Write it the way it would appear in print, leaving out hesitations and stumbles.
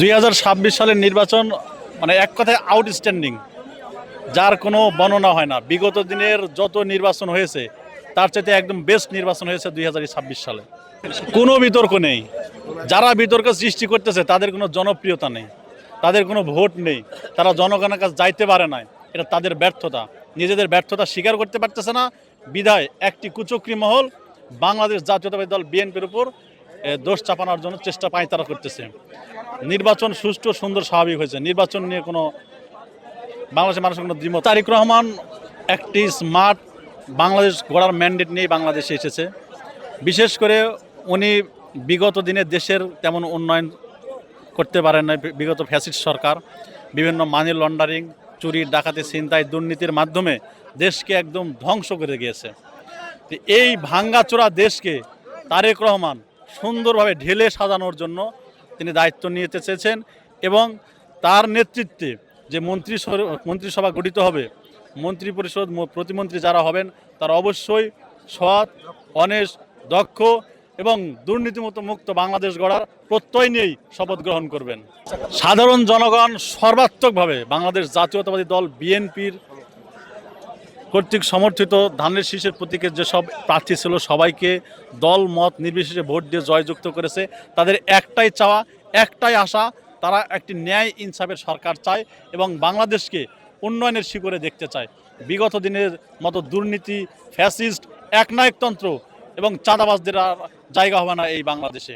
2026 সালের নির্বাচন মানে এক কথায় আউটস্ট্যান্ডিং, যার কোনো বর্ণনা হয় না। বিগত দিনের যত নির্বাচন হয়েছে তার চাইতে একদম বেস্ট নির্বাচন হয়েছে 2026 সালে। কোনো বিতর্ক নেই। যারা বিতর্ক সৃষ্টি করতেছে তাদের কোনো জনপ্রিয়তা নেই, তাদের কোনো ভোট নেই, তারা জনগণের কাছে যাইতে পারে না। এটা তাদের ব্যর্থতা, নিজেদের ব্যর্থতা স্বীকার করতে পারতেছে না। বিধায় একটি কুচক্রী মহল বাংলাদেশ জাতীয়তাবাদী দল বিএনপির উপর দোষ চাপানোর জন্য চেষ্টা পায় তারা করতেছে। নির্বাচন সুষ্ঠু, সুন্দর, স্বাভাবিক হয়েছে। নির্বাচন নিয়ে কোনো বাংলাদেশের মানুষের কোনো দ্বিমত। তারেক রহমান একটি স্মার্ট বাংলাদেশ গড়ার ম্যান্ডেট নিয়ে বাংলাদেশে এসেছে। বিশেষ করে উনি বিগত দিনে দেশের তেমন উন্নয়ন করতে পারেন না। বিগত ফ্যাসিস্ট সরকার বিভিন্ন মানি লন্ডারিং, চুরি, ডাকাতি, ছিনতাই, দুর্নীতির মাধ্যমে দেশকে একদম ধ্বংস করে গিয়েছে। তো এই ভাঙ্গাচোরা দেশকে তারেক রহমান সুন্দরভাবে ঢেলে সাজানোর জন্য তিনি দায়িত্ব নিতে চেয়েছেন এবং তার নেতৃত্বে যে মন্ত্রিসভা গঠিত হবে, মন্ত্রিপরিষদ, প্রতিমন্ত্রী যারা হবেন তারা অবশ্যই সৎ, অনেস্ট, দক্ষ এবং দুর্নীতিমুক্ত মুক্ত বাংলাদেশ গড়ার প্রত্যয় নিয়েই শপথ গ্রহণ করবেন। সাধারণ জনগণ সর্বাত্মকভাবে বাংলাদেশ জাতীয়তাবাদী দল বিএনপির কর্তৃক সমর্থিত ধানের শীষের প্রতীকের যেসব প্রার্থী ছিল সবাইকে দল মত নির্বিশেষে ভোট দিয়ে জয়যুক্ত করেছে। তাদের একটাই চাওয়া, একটাই আশা, তারা একটি ন্যায় ইনসাফের সরকার চায় এবং বাংলাদেশকে উন্নয়নের শিখরে দেখতে চায়। বিগত দিনের মতো দুর্নীতি, ফ্যাসিস্ট, একনায়কতন্ত্র এবং চাঁদাবাজদের আর জায়গা হবে না এই বাংলাদেশে।